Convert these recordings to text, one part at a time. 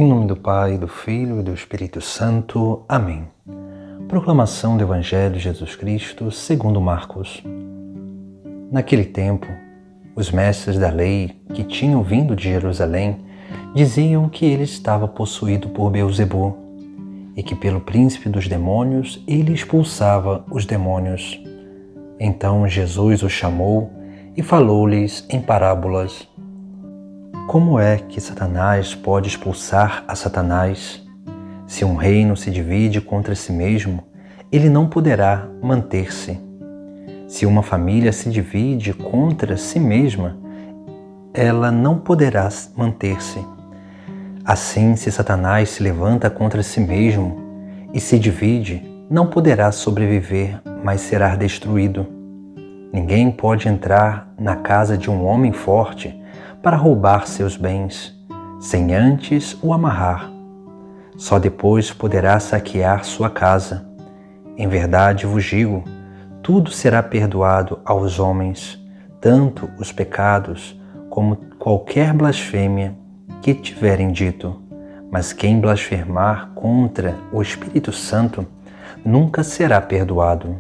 Em nome do Pai, do Filho e do Espírito Santo. Amém. Proclamação do Evangelho de Jesus Cristo segundo Marcos. Naquele tempo, os mestres da lei que tinham vindo de Jerusalém diziam que ele estava possuído por Beelzebu e que pelo príncipe dos demônios ele expulsava os demônios. Então Jesus os chamou e falou-lhes em parábolas. Como é que Satanás pode expulsar a Satanás? Se um reino se divide contra si mesmo, ele não poderá manter-se. Se uma família se divide contra si mesma, ela não poderá manter-se. Assim, se Satanás se levanta contra si mesmo e se divide, não poderá sobreviver, mas será destruído. Ninguém pode entrar na casa de um homem forte para roubar seus bens, sem antes o amarrar. Só depois poderá saquear sua casa. Em verdade vos digo, tudo será perdoado aos homens, tanto os pecados como qualquer blasfêmia que tiverem dito. Mas quem blasfemar contra o Espírito Santo nunca será perdoado,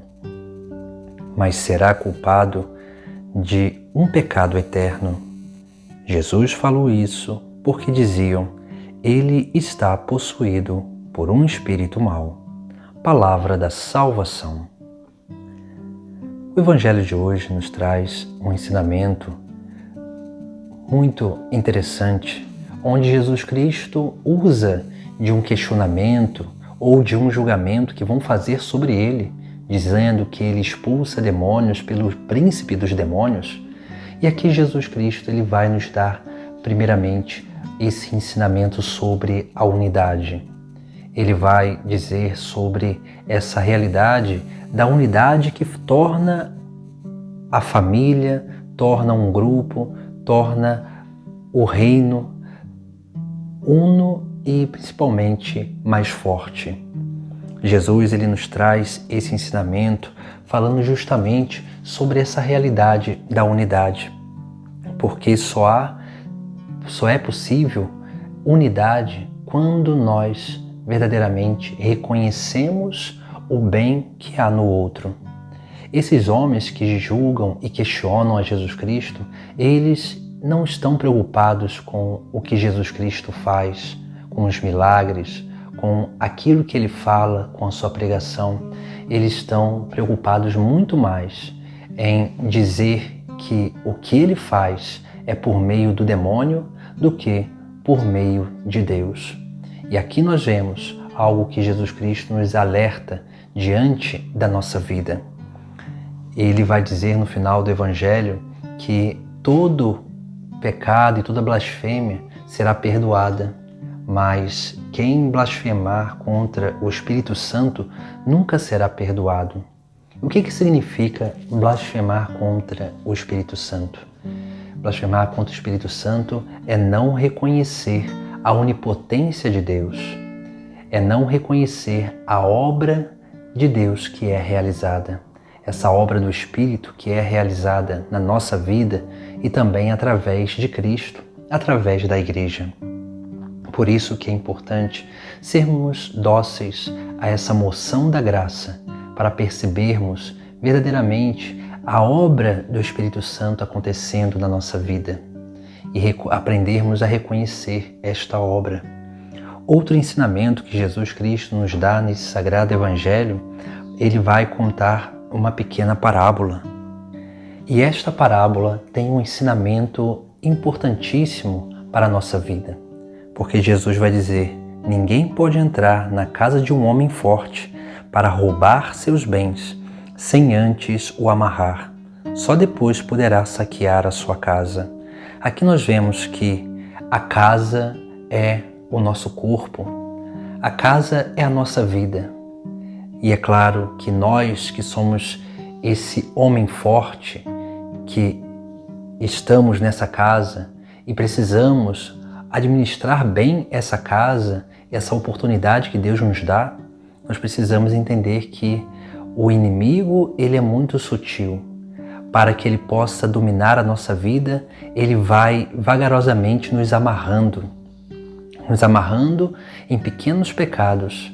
mas será culpado de um pecado eterno. Jesus falou isso porque diziam, ele está possuído por um espírito mau. Palavra da salvação. O Evangelho de hoje nos traz um ensinamento muito interessante, onde Jesus Cristo usa de um questionamento ou de um julgamento que vão fazer sobre ele, dizendo que ele expulsa demônios pelo príncipe dos demônios. E aqui Jesus Cristo ele vai nos dar, primeiramente, esse ensinamento sobre a unidade. Ele vai dizer sobre essa realidade da unidade que torna a família, torna um grupo, torna o reino uno e principalmente mais forte. Jesus ele nos traz esse ensinamento falando justamente sobre essa realidade da unidade, porque só é possível unidade quando nós verdadeiramente reconhecemos o bem que há no outro. Esses homens que julgam e questionam a Jesus Cristo, eles não estão preocupados com o que Jesus Cristo faz, com os milagres, com aquilo que ele fala, com a sua pregação. Eles estão preocupados muito mais em dizer que o que ele faz é por meio do demônio do que por meio de Deus. E aqui nós vemos algo que Jesus Cristo nos alerta diante da nossa vida. Ele vai dizer no final do Evangelho que todo pecado e toda blasfêmia será perdoada, mas quem blasfemar contra o Espírito Santo nunca será perdoado. O que significa blasfemar contra o Espírito Santo? Blasfemar contra o Espírito Santo é não reconhecer a onipotência de Deus, é não reconhecer a obra de Deus que é realizada, essa obra do Espírito que é realizada na nossa vida e também através de Cristo, através da Igreja. Por isso que é importante sermos dóceis a essa moção da graça, para percebermos verdadeiramente a obra do Espírito Santo acontecendo na nossa vida e aprendermos a reconhecer esta obra. Outro ensinamento que Jesus Cristo nos dá nesse Sagrado Evangelho, ele vai contar uma pequena parábola. E esta parábola tem um ensinamento importantíssimo para a nossa vida. Porque Jesus vai dizer, ninguém pode entrar na casa de um homem forte para roubar seus bens, sem antes o amarrar. Só depois poderá saquear a sua casa. Aqui nós vemos que a casa é o nosso corpo, a casa é a nossa vida. E é claro que nós que somos esse homem forte, que estamos nessa casa e precisamos administrar bem essa casa, essa oportunidade que Deus nos dá, nós precisamos entender que o inimigo ele é muito sutil. Para que ele possa dominar a nossa vida, ele vai vagarosamente nos amarrando, nos amarrando em pequenos pecados,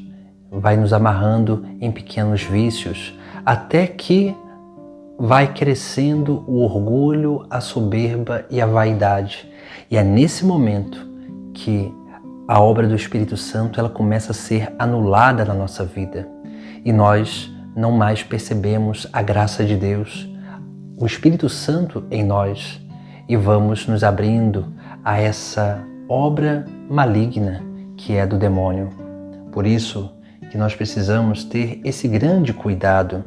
vai nos amarrando em pequenos vícios, até que vai crescendo o orgulho, a soberba e a vaidade. E é nesse momento que a obra do Espírito Santo ela começa a ser anulada na nossa vida e nós não mais percebemos a graça de Deus, o Espírito Santo em nós, e vamos nos abrindo a essa obra maligna que é do demônio. Por isso que nós precisamos ter esse grande cuidado,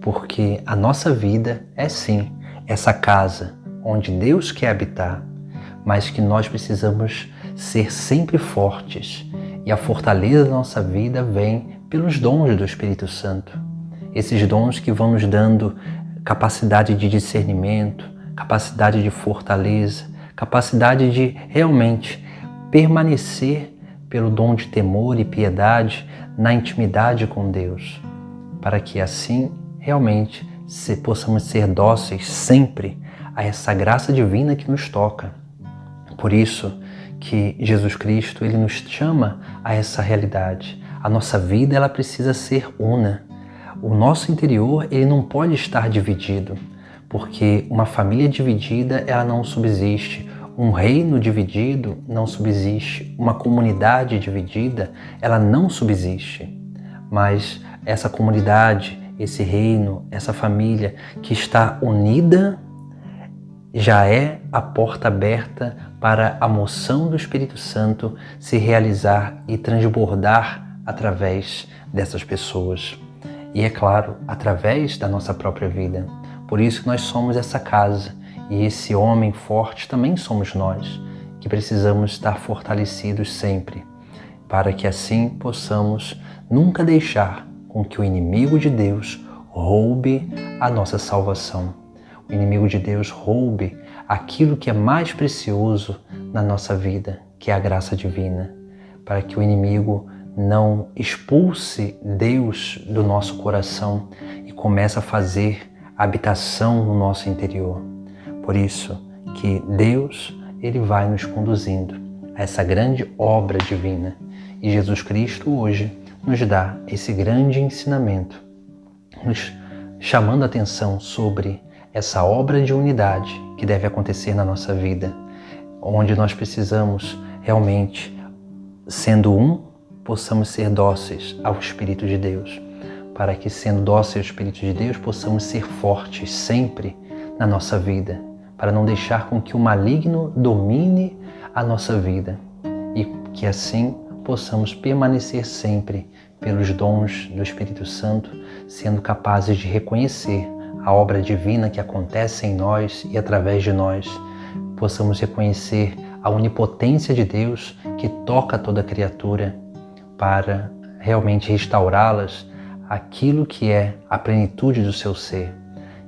porque a nossa vida é sim essa casa onde Deus quer habitar, mas que nós precisamos ser sempre fortes, e a fortaleza da nossa vida vem pelos dons do Espírito Santo. Esses dons que vão nos dando capacidade de discernimento, capacidade de fortaleza, capacidade de realmente permanecer pelo dom de temor e piedade na intimidade com Deus, para que assim realmente possamos ser dóceis sempre a essa graça divina que nos toca. Por isso que Jesus Cristo ele nos chama a essa realidade. A nossa vida ela precisa ser una. O nosso interior ele não pode estar dividido, porque uma família dividida ela não subsiste, um reino dividido não subsiste, uma comunidade dividida ela não subsiste. Mas essa comunidade, esse reino, essa família que está unida já é a porta aberta para a moção do Espírito Santo se realizar e transbordar através dessas pessoas. E é claro, através da nossa própria vida. Por isso que nós somos essa casa, e esse homem forte também somos nós, que precisamos estar fortalecidos sempre, para que assim possamos nunca deixar com que o inimigo de Deus roube a nossa salvação. O inimigo de Deus roube aquilo que é mais precioso na nossa vida, que é a graça divina, para que o inimigo não expulse Deus do nosso coração e comece a fazer habitação no nosso interior. Por isso que Deus ele vai nos conduzindo a essa grande obra divina, e Jesus Cristo hoje nos dá esse grande ensinamento, nos chamando a atenção sobre essa obra de unidade que deve acontecer na nossa vida, onde nós precisamos realmente, sendo um, possamos ser dóceis ao Espírito de Deus, para que, sendo dóceis ao Espírito de Deus, possamos ser fortes sempre na nossa vida, para não deixar com que o maligno domine a nossa vida e que assim possamos permanecer sempre pelos dons do Espírito Santo, sendo capazes de reconhecer a obra divina que acontece em nós e através de nós, possamos reconhecer a onipotência de Deus que toca toda criatura para realmente restaurá-las aquilo que é a plenitude do seu ser,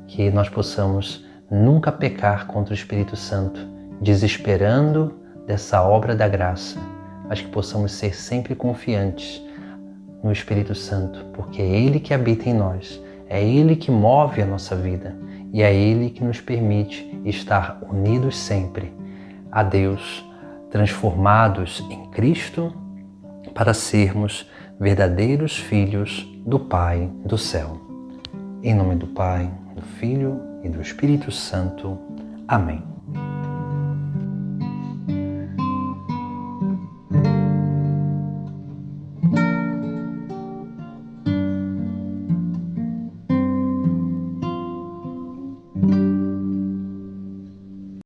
que nós possamos nunca pecar contra o Espírito Santo, desesperando dessa obra da graça, mas que possamos ser sempre confiantes no Espírito Santo, porque é Ele que habita em nós, é Ele que move a nossa vida e é Ele que nos permite estar unidos sempre a Deus, transformados em Cristo, para sermos verdadeiros filhos do Pai do céu. Em nome do Pai, do Filho e do Espírito Santo. Amém.